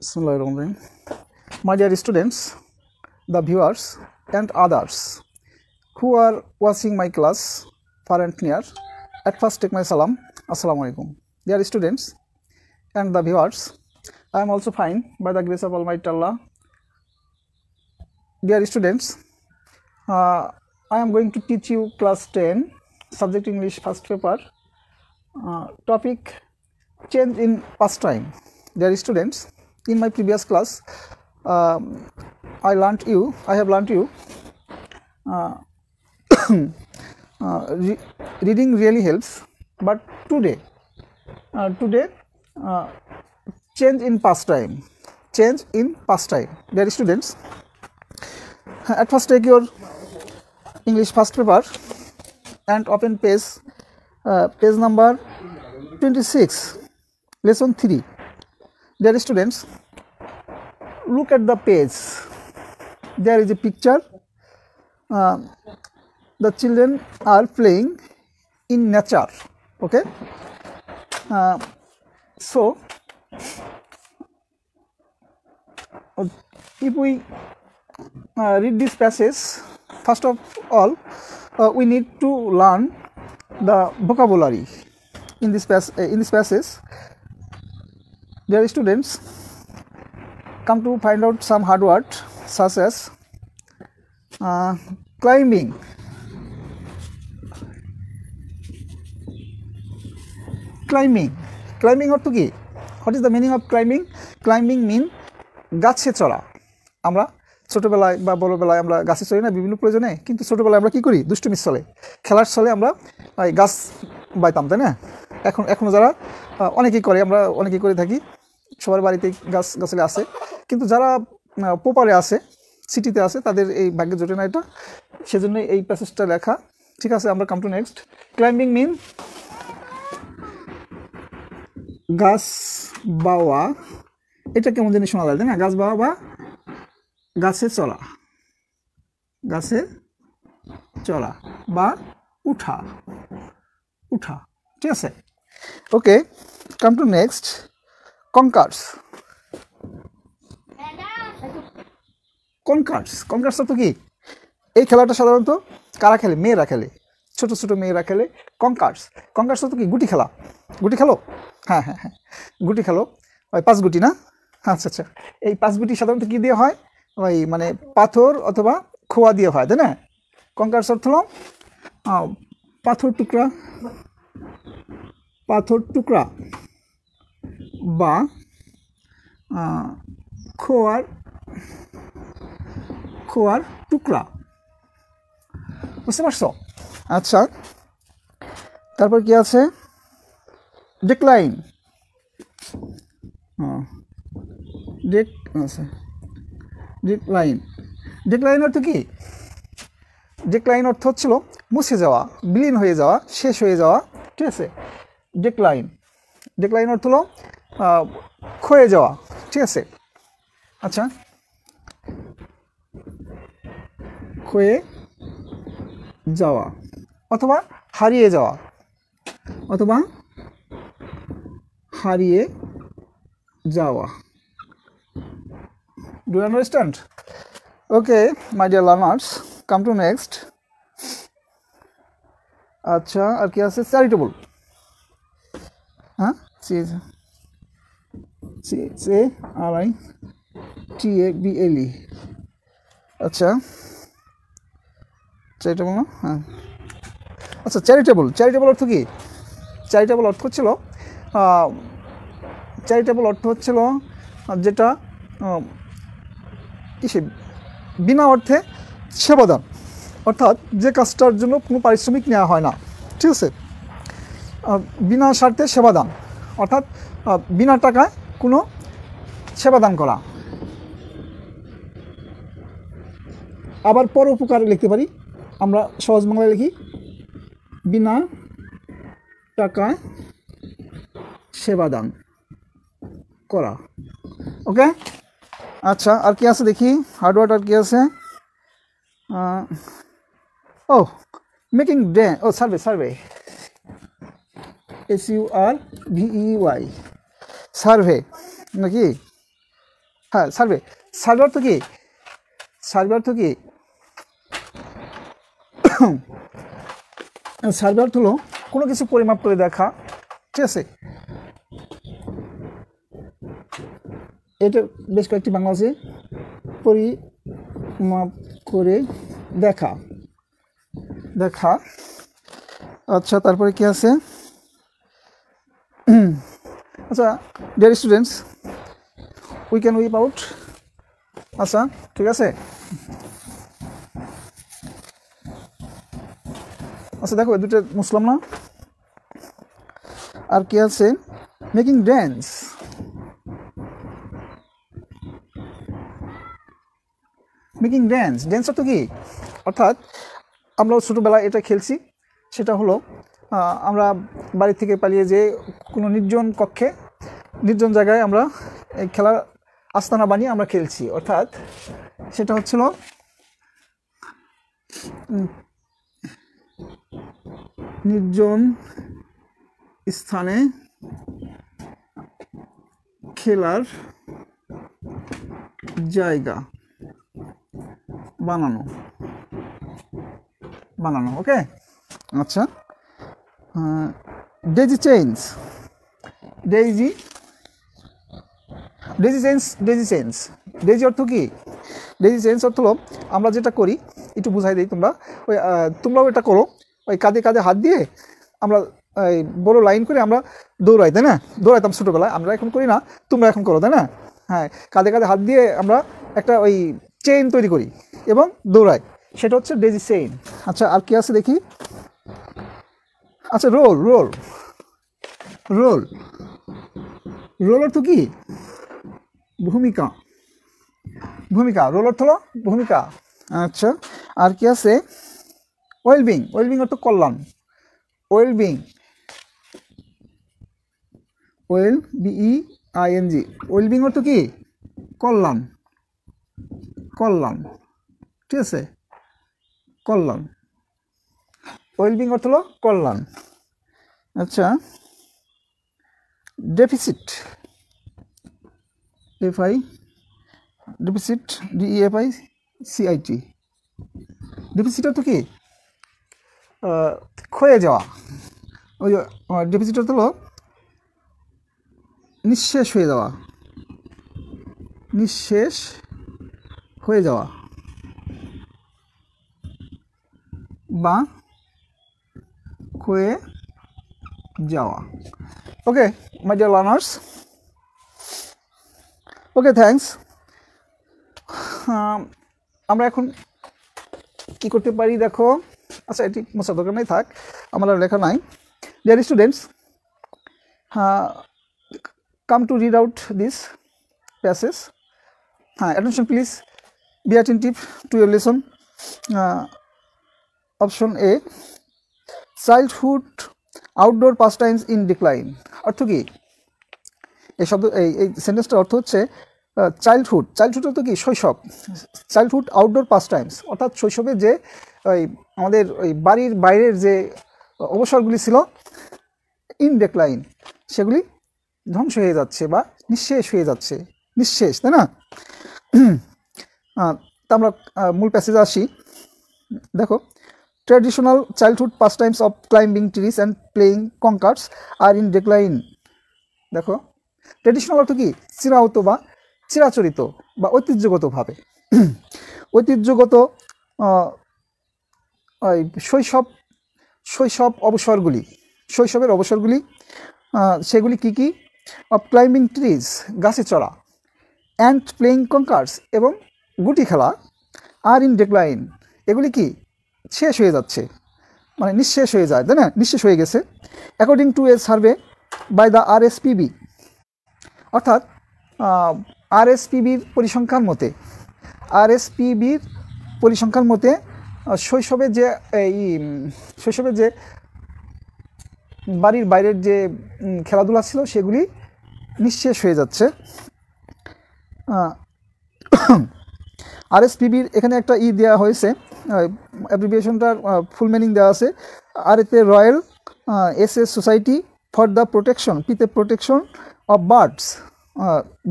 Bismillahirrahmanirrahim. My dear students, the viewers and others who are watching my class far and near, at first take my salam. Assalamu alaikum. Dear students and the viewers, I am also fine by the grace of Almighty Allah. Dear students, I am going to teach you class 10, subject English first paper, topic change in pastime. Dear students, in my previous class, I have learnt you reading really helps, but today change in pastime. Dear students, at first take your English first paper and open page number 26, lesson 3. Dear students, look at the page. There is a picture. The children are playing in nature. Okay. So, if we read this passage, first of all, we need to learn the vocabulary in this passage. Dear students, come to find out some hard words such as climbing. Climbing অর্থ কি? What is the meaning of climbing? Climbing mean গাছে চড়া। আমরা ছোটবেলায় বা বড়বেলায় আমরা গাছে চড়ি না বিভিন্ন প্রয়োজনে, কিন্তু ছোটবেলায় আমরা কি করি? দুষ্টুমির ছলে, খেলার ছলে আমরা গাছ বাইতাম, তাই না? এখনো যারা অনেকেই করে, আমরা অনেকেই করে থাকি, সবার বাড়িতে গাছালি আছে, কিন্তু যারা পোপারে আছে, সিটিতে আছে, তাদের এই ভাগ্যে জোটে না এটা, সেজন্য এই প্যাসেজটা লেখা। ঠিক আছে, আমরা কাম টু নেক্সট। ক্লাইম্বিং মিন গাছ বাওয়া। এটা কেমন জিনিস শোনা যায়, তাই না? গাছ বাওয়া বা গাছে চড়া, বা উঠা। ঠিক আছে, ওকে, কাম টু নেক্সট। কনকার্স অর্থ কি? এই খেলাটা সাধারণত কারা খেলে? মেয়েরা খেলে, ছোট ছোট মেয়েরা খেলে। কনকার্স অর্থ কি? গুটি খেলো। হ্যাঁ, গুটি খেলো, ওই 5 গুটি না? আচ্ছা, এই 5 গুটি সাধারণত কি দিয়ে হয়? ওই মানে পাথর অথবা খোয়া দিয়ে হয়, তাই না? কনকার্স অর্থ হলো পাথর টুকরা বা খোয়ার টুকরা। বুঝতে পারছো? আচ্ছা, তারপর কি আছে? ডিক্লাইন অর্থ কি? ডিক্লাইন অর্থ হচ্ছিল মুছে যাওয়া, বিলীন হয়ে যাওয়া, শেষ হয়ে যাওয়া। ঠিক আছে, ডিক্লাইন অর্থ হলো ক্ষয়ে যাওয়া। ঠিক আছে, আচ্ছা, ক্ষয়ে যাওয়া অথবা হারিয়ে যাওয়া, Do you understand? Okay, my dear learners, come to next. আচ্ছা, আর কি আছে? চ্যারিটেবল। হ্যাঁ, CHARITABLE। আচ্ছা, চ্যারিটেবল না? হ্যাঁ, আচ্ছা, চ্যারিটেবল অর্থ কি? চ্যারিটেবল অর্থ হচ্ছিল যেটা বিনা অর্থে সেবাদান, অর্থাৎ যে কাজটার জন্য কোনো পারিশ্রমিক নেওয়া হয় না। ঠিক আছে, বিনা স্বার্থে সেবাদান, অর্থাৎ বিনা টাকায় কোনো সেবাদান করা। আবার পরোপকার লিখতে পারি, আমরা সহজ বাংলায় লিখি বিনা টাকায় সেবাদান করা। ওকে, আচ্ছা, আর কি আছে দেখি? হার্ডওয়ার্ড আর কি আছে? Making day, survey SURVEY, survey নাকি? হ্যাঁ সার্ভে। সার্ভে অর্থ কি? সার্ভে অর্থ কি? সার্ভে অর্থ হলো কোনো কিছু পরিমাপ করে দেখা, ঠিক আছে? এটা বেশ কয়েকটি বাংলা আছে, পরিমাপ করে দেখা, দেখা। আচ্ছা, তারপরে কি আছে? আচ্ছা, dear students, we can weep out. আচ্ছা, ঠিক আছে। আচ্ছা দেখো, দুটো মুসলাম না? আর কি আছে? Making dance. Making dance, dance অর্থ কি? অর্থাৎ আমরা ছোটোবেলায় এটা খেলছি, সেটা হলো আমরা বাড়ি থেকে পালিয়ে যে কোনো নির্জন কক্ষে, নির্জন জায়গায় আমরা এই খেলার আস্তানা বানিয়ে আমরা খেলছি। অর্থাৎ সেটা হচ্ছিল নির্জন স্থানে খেলার জায়গা বানানো, বানানো। ওকে, আচ্ছা। Daisy chains, daisy, daisy chains, daisy chains, daisy অর্থ কি? ডেজি চেইনস অর্থ হলো আমরা যেটা করি, একটু বুঝাই দিই, তোমরাও এটা করো, ওই কাঁধে কাঁধে হাত দিয়ে আমরা এই বড় লাইন করে আমরা দৌড়াই, তাই না? দৌড়াইতাম ছোটোবেলায়, আমরা এখন করি না, তোমরা এখন করো, তাই না? হ্যাঁ, কাঁধে কাঁধে হাত দিয়ে আমরা একটা ওই চেইন তৈরি করি এবং দৌড়াই, সেটা হচ্ছে ডেজি চেইন। আচ্ছা, আর কি আছে দেখি? আচ্ছা, রোল, রোল, রোল, রোল অর্থ কি? ভূমিকা, ভূমিকা, রোল অর্থ হলো ভূমিকা। আচ্ছা, আর কি আছে? ওয়েলবিং, ওয়েলবিং অর্থ কল্যাণ, ওয়েলবিং, ওয়েল BEING, ওয়েলবিং অর্থ কি? কল্যাণ, কল্যাণ, ঠিক আছে? কল্যাণ, ওয়েলবিং অর্থ হলো কল্যাণ। আচ্ছা, ডেফিসিট, ডেফিসিট, DEFICIT, ডেফিসিট অর্থ কি? ক্ষয়ে যাওয়া। ওই ডেফিসিট অর্থ হলো নিঃশেষ হয়ে যাওয়া, নিঃশেষ হয়ে যাওয়া বা ক্ষয়ে যাওয়া। Okay my dear learners, okay thanks. আমরা এখন কি করতে পারি দেখো? আচ্ছা, এটি মোছার দরকার নেই, থাক, আমার আর লেখা নাই। Dear students, come to read out this passage. Attention please, be attentive to your lesson. Option A, childhood outdoor pastimes in decline. অর্থ কি? এই শব্দ, এই সেন্টেন্সটার অর্থ হচ্ছে চাইল্ডহুড, চাইল্ডহুড অর্থ কি? শৈশব। চাইল্ডহুড আউটডোর পাস্টাইমস, অর্থাৎ শৈশবে যে ওই আমাদের ওই বাড়ির বাইরের যে অবসরগুলি ছিল, ইন ডেক্লাইন, সেগুলি ধ্বংস হয়ে যাচ্ছে বা নিঃশেষ হয়ে যাচ্ছে, নিঃশেষ, তাই না? তা আমরা মূল প্যাসেজে আসি। দেখো, traditional childhood pastimes of climbing trees and playing conkers are in decline. দেখো, ট্র্যাডিশনাল অর্থ কি? চিরায়ত বা চিরাচরিত বা ঐতিহ্যগতভাবে, ঐতিহ্যগত শৈশব, শৈশব অবসরগুলি, শৈশবের অবসরগুলি, সেগুলি কি কি? অফ ক্লাইম্বিং ট্রিজ, গাছে চড়া, অ্যান্ড প্লেয়িং কঙ্কার্স, এবং গুটি খেলা, আর ইন ডেক্লাইন, এগুলি কি? শেষ হয়ে যাচ্ছে, মানে নিঃশেষ হয়ে যায়, তাই না? নিঃশেষ হয়ে গেছে। According to a survey by the RSPB, অর্থাৎ RSPBর পরিসংখ্যান মতে, RSPBর পরিসংখ্যান মতে শৈশবে যে শৈশবে যে বাড়ির বাইরের যে খেলাধুলা ছিল, সেগুলি নিঃশেষ হয়ে যাচ্ছে। RSPBর এখানে একটা দেওয়া হয়েছে, অ্যাব্রিভিয়েশনটার ফুল মিনিং দেওয়া আছে। আর এতে royal SS society for the protection, পিতে প্রোটেকশন অফ বার্ডস,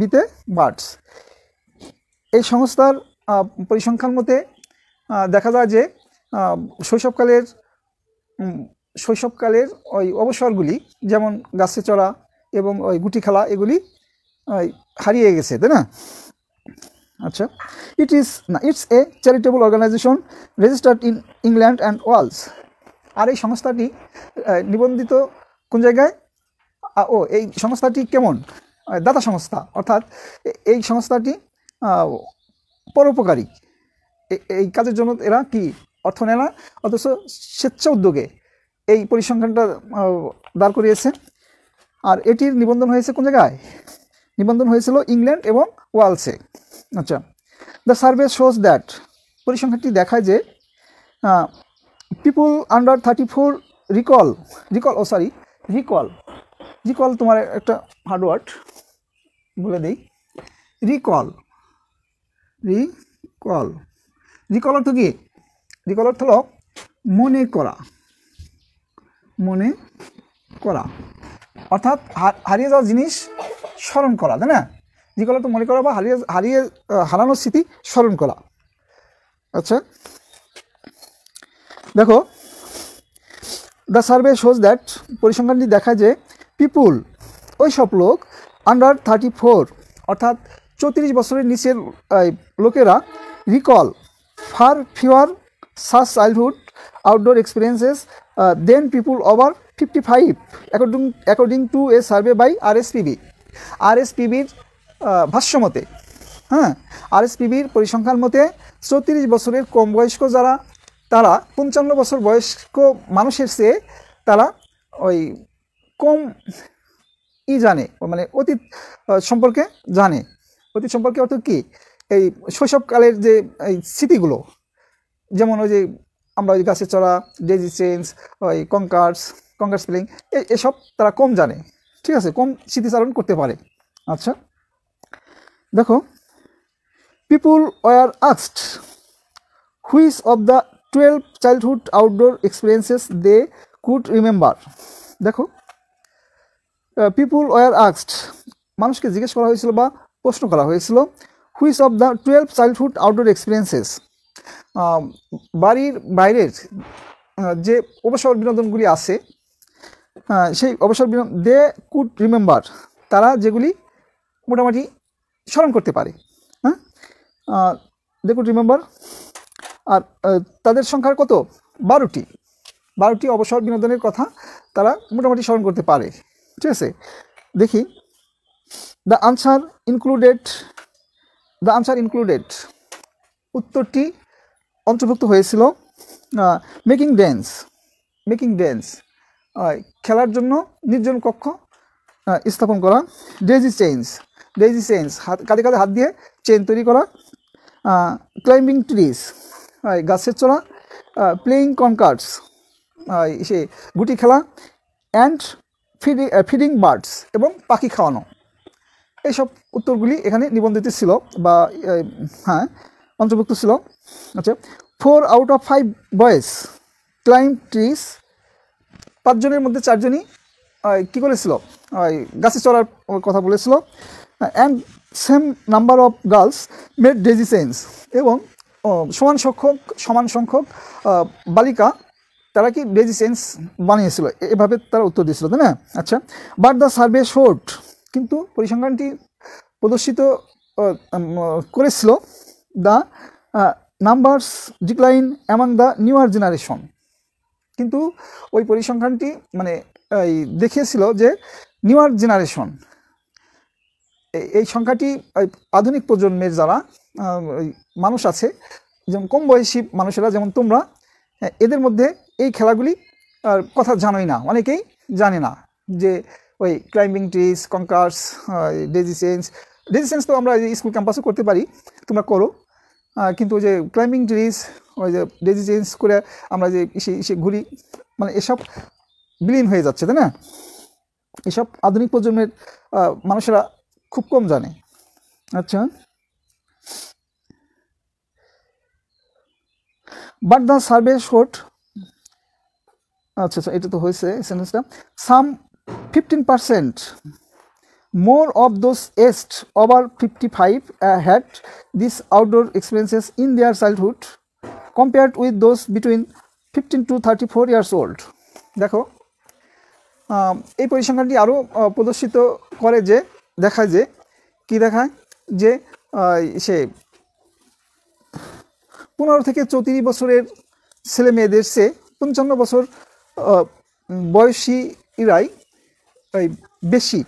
বিতে বার্ডস, এই সংস্থার পরিসংখ্যান মতে দেখা যায় যে শৈশবকালের ওই অবসরগুলি যেমন গাছে চড়া এবং ওই গুটি খেলা এগুলি হারিয়ে গেছে, তাই না? আচ্ছা, it's a charitable organisation registered in England and Wales. আর এই সংস্থাটি নিবন্ধিত কোন জায়গায়? এই সংস্থাটি কেমন? দাতা সংস্থা, অর্থাৎ এই সংস্থাটি পরোপকারী। এই কাজের জন্য এরা কি অর্থ নেয় না, অথচ স্বেচ্ছা উদ্যোগে এই পরিসংখ্যানটা দাঁড় করিয়েছে। আর এটির নিবন্ধন হয়েছে কোন জায়গায়? নিবন্ধন হয়েছিল ইংল্যান্ড এবং ওয়েলসে। আচ্ছা, দ্য সার্ভে শোজ দ্যাট, পরিসংখ্যানটি দেখায় যে পিপুল আন্ডার 34 রিকল তোমার একটা হার্ডওয়ার্ড বলে দেই। রিকল অর্থ কি? রিকল অর্থ হলো মনে করা, অর্থাৎ হারিয়ে যাওয়া জিনিস স্মরণ করা, তাই না? রিকল অর্থ মনে করা বা হারানোর স্মৃতি স্মরণ করা। আচ্ছা, দেখো, দ্য সার্ভে শোজ দ্যাট, পরিসংখ্যানটি দেখায় যে পিপুল, ওই সব লোক, আন্ডার 34 অর্থাৎ 34 বছরের নিচের লোকেরা recall far fewer such childhood outdoor experiences than people over 55 according to a survey by আরএসপিবির ভাষ্য মতে। হ্যাঁ, আরএসপিবির পরিসংখ্যান মতে 34 বছরের কম বয়স্ক যারা, তারা 55 বছর বয়স্ক মানুষের চেয়ে তারা ওই কম জানে, মানে অতীত সম্পর্কে জানে। অতীত সম্পর্কে অর্থ কি? এই শৈশবকালের যে এই স্মৃতিগুলো, যেমন ওই যে আমরা ওই গাছে চড়া, ডেজি চেঞ্জ, ওই কঙ্কার্স স্পেলিং, এসব তারা কম জানে, ঠিক আছে, কম স্মৃতিচারণ করতে পারে। আচ্ছা, দেখো, people were asked which of the 12 childhood outdoor experiences they could remember. দেখো, পিপুল ওয়ার আস্কড, মানুষকে জিজ্ঞেস করা হয়েছিল বা প্রশ্ন করা হয়েছিল, which of the 12 childhood outdoor experiences, বাড়ির বাইরের যে অবসর বিনোদনগুলি আছে, সেই অবসর বিনোদন দে কুড রিমেম্বার, তারা যেগুলি মোটামুটি স্মরণ করতে পারে। হ্যাঁ, দে কুড রিমেম্বার। আর তাদের সংখ্যার কত? 12টি অবসর বিনোদনের কথা তারা মোটামুটি স্মরণ করতে পারে, ঠিক আছে। দেখি, দ্য আনসার ইনক্লুডেড, উত্তরটি অন্তর্ভুক্ত হয়েছিল মেকিং ড্যান্স, খেলার জন্য নির্জন কক্ষ স্থাপন করা, ডেজি চেঞ্জ, কাঁধে হাত দিয়ে চেন তৈরি করা, ক্লাইম্বিং ট্রিজ, গাছের চড়া, প্লেয়িং কনকার্ডস, সে গুটি খেলা, অ্যান্ড ফিডিং বার্ডস, এবং পাখি খাওয়ানো। এইসব উত্তরগুলি এখানে নিবন্ধিত ছিল বা হ্যাঁ অন্তর্ভুক্ত ছিল। আচ্ছা, 4 out of 5 boys climb trees, 5 জনের মধ্যে 4 জনই কী করেছিল? গাছে চড়ার কথা বলেছিল। And same number of girls made daisy change, এবং সমান সংখ্যক বালিকা তারা কি ডেজি চেঞ্জ বানিয়েছিল, এভাবে তারা উত্তর দিয়েছিল, তাই না? আচ্ছা, বাট দ্য সার্ভে শোড, কিন্তু পরিসংখ্যানটি প্রদর্শিত করেছিল the numbers decline among the newer generation, কিন্তু ওই পরিসংখ্যানটি মানে দেখিয়েছিল যে নিউয়ার জেনারেশন, এই সংখ্যাটি আধুনিক প্রজন্মের যারা মানুষ আছে, যেমন কম বয়সী মানুষেরা, যেমন তোমরা, এদের মধ্যে এই খেলাগুলি কথা জানোই না, অনেকেই জানে না যে ওই ক্লাইম্বিং ট্রিজ, কঙ্কার্স, ডেজি চেঞ্জ তো আমরা স্কুল ক্যাম্পাসে করতে পারি, তোমরা করো, কিন্তু ওই যে ক্লাইম্বিং ট্রিজ, ওই যে ডেজি চেঞ্জ করে আমরা যে ইসে ঘুরি, মানে এসব বিলীন হয়ে যাচ্ছে, তাই না? এসব আধুনিক প্রজন্মের মানুষেরা খুব কম জানে। আচ্ছা, বাট দ্য সার্ভে শোড, আচ্ছা, এটা তো হয়েছে সেন্টেন্সটা, সাম 15% More of those aged over 55 had these outdoor experiences in their childhood compared with those between 15 to 34 years old. দেখো এই পরিসংখ্যানটি আরও প্রদর্শিত করে যে দেখায় যে কি দেখায় যে সে 15 থেকে 34 বছরের ছেলে মেয়েদের চেয়ে 55 বছর বয়সীরাই বেশি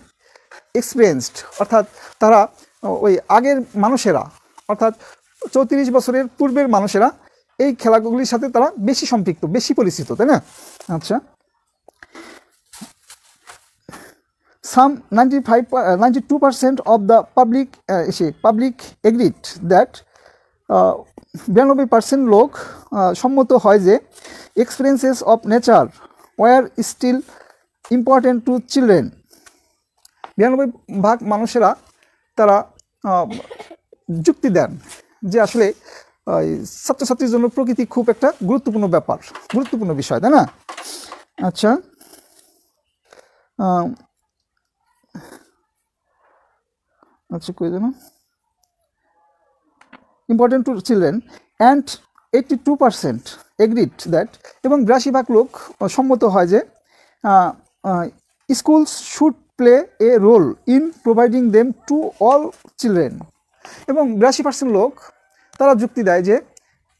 এক্সপিরিয়েন্সড, অর্থাৎ তারা ওই আগের মানুষেরা অর্থাৎ 34 বছরের পূর্বের মানুষেরা এই খেলাগুলির সাথে তারা বেশি সম্পৃক্ত, বেশি পরিচিত, তাই না? আচ্ছা, some 92% of the public agreed that 92% লোক সম্মত হয় যে experiences of nature were still important to children. 92% মানুষেরা তারা যুক্তি দেন যে আসলে ছাত্রছাত্রীর জন্য প্রকৃতি খুব একটা গুরুত্বপূর্ণ ব্যাপার, গুরুত্বপূর্ণ বিষয়, তাই না? আচ্ছা, কই জানো important to children and 82% agreed that, এবং 82% লোক সম্মত হয় যে schools should play a role in providing them to all children, এবং 82% লোক তারা যুক্তি দেয় যে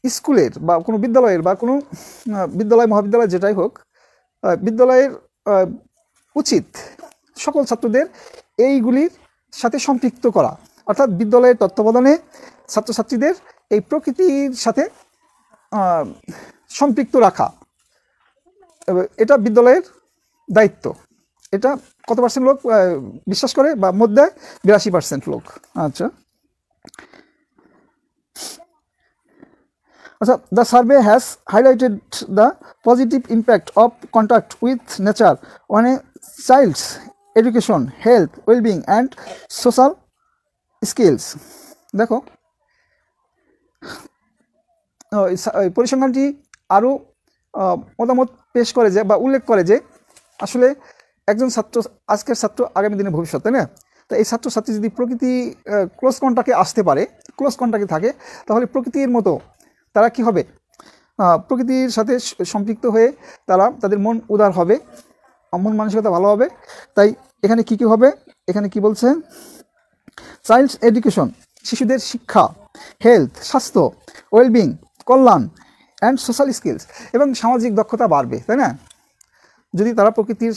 স্কুলের বা কোনো বিদ্যালয়ের বা কোনো বিদ্যালয় মহাবিদ্যালয় যেটাই হোক, বিদ্যালয়ের উচিত সকল ছাত্রদের এইগুলির সাথে সম্পৃক্ত করা, অর্থাৎ বিদ্যালয়ের তত্ত্বাবধানে ছাত্রছাত্রীদের এই প্রকৃতির সাথে সম্পৃক্ত রাখা, এটা বিদ্যালয়ের দায়িত্ব। এটা কত পার্সেন্ট লোক বিশ্বাস করে বা মত দেয়? 82% লোক। আচ্ছা, the survey has highlighted the positive impact of contact with nature on a child's education, health, well-being and social skills. দেখো পরিসংখ্যানটি আরও মতামত পেশ করে যে বা উল্লেখ করে যে আসলে একজন ছাত্র আজকের ছাত্র আগামী দিনে ভবিষ্যৎ, তাই না? তো এই ছাত্রছাত্রী যদি প্রকৃতি ক্লোজ কন্টাক্টে আসতে পারে, ক্লোজ কন্টাক্টে থাকে, তাহলে প্রকৃতির মতো তারা কি হবে? প্রকৃতির সাথে সম্পৃক্ত হয়ে তারা তাদের মন উদার হবে, মন মানসিকতা ভালো হবে। তাই এখানে কি কি হবে? এখানে কি বলছে? চাইল্ডস এডুকেশন, শিশুদের শিক্ষা, হেলথ, স্বাস্থ্য, wellbeing, Kalyan and social skills, এবং সামাজিক দক্ষতা বাড়বে, তাই না? যদি তারা প্রকৃতির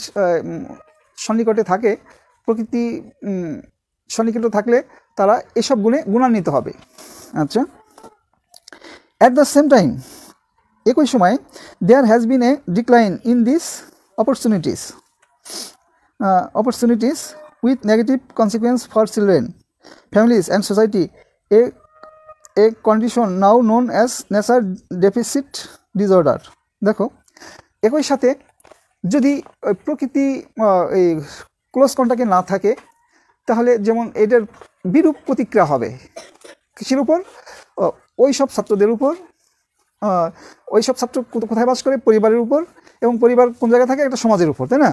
সন্নিকটে থাকে, প্রকৃতি সন্নিকটে থাকলে তারা এসব গুণে গুণান্বিত হবে। আচ্ছা, অ্যাট দ্য সেম টাইম, একই সময়ে there has been a decline in this opportunities with negative consequence for children, families and society, a condition now known as nature deficit disorder. দেখো একই সাথে যদি প্রকৃতি এই ক্লোজ কন্টাক্টে না থাকে, তাহলে যেমন এটার বিরূপ প্রতিক্রিয়া হবে কিসের উপর? ওই সব ছাত্রদের উপর, ওই সব ছাত্র কোথায় বাস করে? পরিবারের উপর, এবং পরিবার কোন জায়গায় থাকে? একটা সমাজের উপর, তাই না?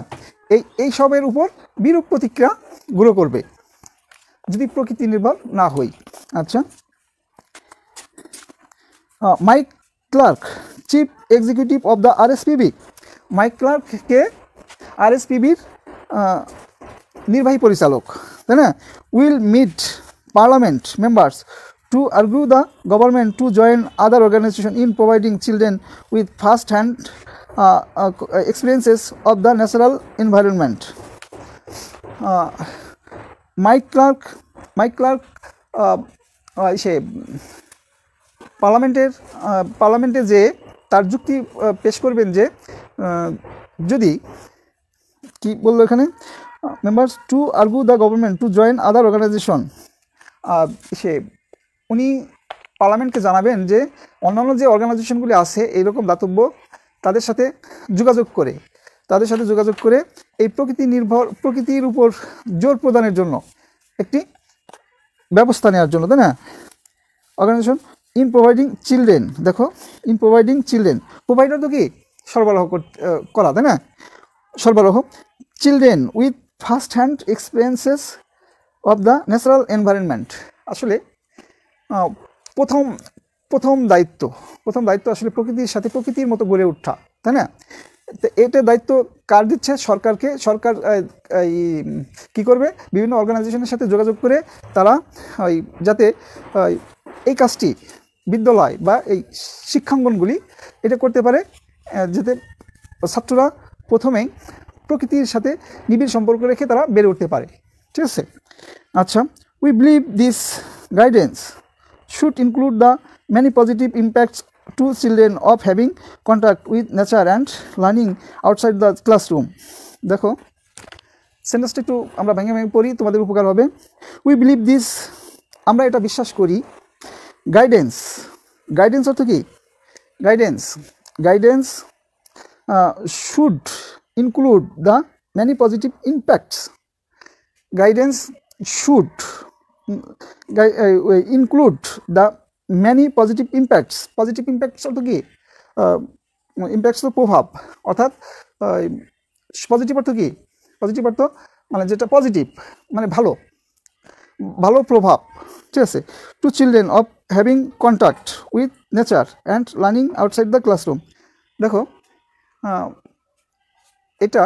এই সবের উপর বিরূপ প্রতিক্রিয়া গ্রো করবে যদি প্রকৃতি নির্ভর না হই। আচ্ছা, Mike Clark, chief executive of the RSPB, Mike ক্লার্ককে আরএসপিবির নির্বাহী পরিচালক, তাই না? Will meet parliament members to argue the government to join other organizations in providing children with first-hand experiences of the natural environment. Mike Clark সে পার্লামেন্টে যে তার যুক্তি পেশ করবেন যে যদি কি বললো এখানে, members to argue the government to join other organisation, সে উনি পার্লামেন্টকে জানাবেন যে অন্যান্য যে অর্গানাইজেশনগুলি আছে এইরকম দাতব্য, তাদের সাথে যোগাযোগ করে এই প্রকৃতির উপর জোর প্রদানের জন্য একটি ব্যবস্থা নেওয়ার জন্য, তাই না? অর্গানাইজেশন ইন প্রোভাইডিং চিলড্রেন, দেখো ইন প্রোভাইডিং চিলড্রেন, প্রোভাইডার তো কি সরবরাহ করা, তাই না? সরবরাহ children with first hand experiences of the natural environment. আসলে প্রথম প্রথম দায়িত্ব আসলে প্রকৃতির সাথে প্রকৃতির মতো গড়ে ওঠা, তাই না? তো এটা দায়িত্ব কার দিচ্ছে? সরকারকে। সরকার এই কী করবে? বিভিন্ন অর্গানাইজেশনের সাথে যোগাযোগ করে তারা যাতে এই কাজটি বিদ্যালয় বা এই শিক্ষাঙ্গনগুলি এটা করতে পারে, যাতে ছাত্ররা প্রথমেই প্রকৃতির সাথে নিবিড় সম্পর্ক রেখে তারা বেড়ে উঠতে পারে। ঠিক আছে? আচ্ছা, we believe this guidance should include the many positive impacts to children of having contact with nature and learning outside the classroom. দেখো সেন্টেন্সটা একটু আমরা ভেঙে ভেঙে পড়ি, তোমাদের উপকার হবে। উই বিলিভ দিস, আমরা এটা বিশ্বাস করি। গাইডেন্স অর্থ কি? Guidance should include the many positive impacts. Guidance should include the many positive impacts. Positive impacts অর্থ কি? ইম্প্যাক্টস তো প্রভাব, অর্থাৎ পজিটিভ অর্থ কি? পজিটিভ অর্থ মানে যেটা পজিটিভ মানে ভালো ভালো প্রভাব। ঠিক আছে? To children of having contact with nature and learning outside the classroom. দেখো এটা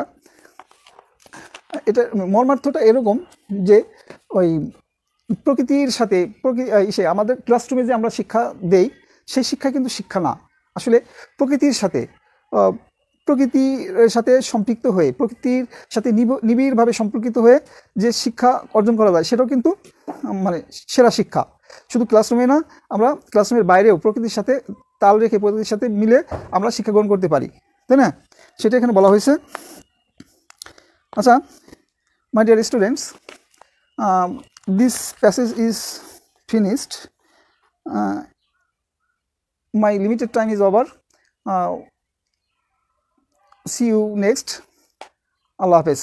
মর্মার্থটা এরকম যে ওই প্রকৃতির সাথে আমাদের ক্লাসরুমে যে আমরা শিক্ষা দেই সেই শিক্ষা কিন্তু শিক্ষা না। আসলে প্রকৃতির সাথে সম্পৃক্ত হয়ে, প্রকৃতির সাথে নিবিড়ভাবে সম্পর্কিত হয়ে যে শিক্ষা অর্জন করা যায় সেটাও কিন্তু মানে সেরা শিক্ষা। শুধু ক্লাসরুমে না, আমরা ক্লাসরুমের বাইরেও প্রকৃতির সাথে তাল রেখে, প্রকৃতির সাথে মিলে আমরা শিক্ষা গ্রহণ করতে পারি, তাই না? সেটা এখানে বলা হয়েছে। আচ্ছা, my dear students, this passage is finished. My limited time is over. See you next. Allah Hafiz.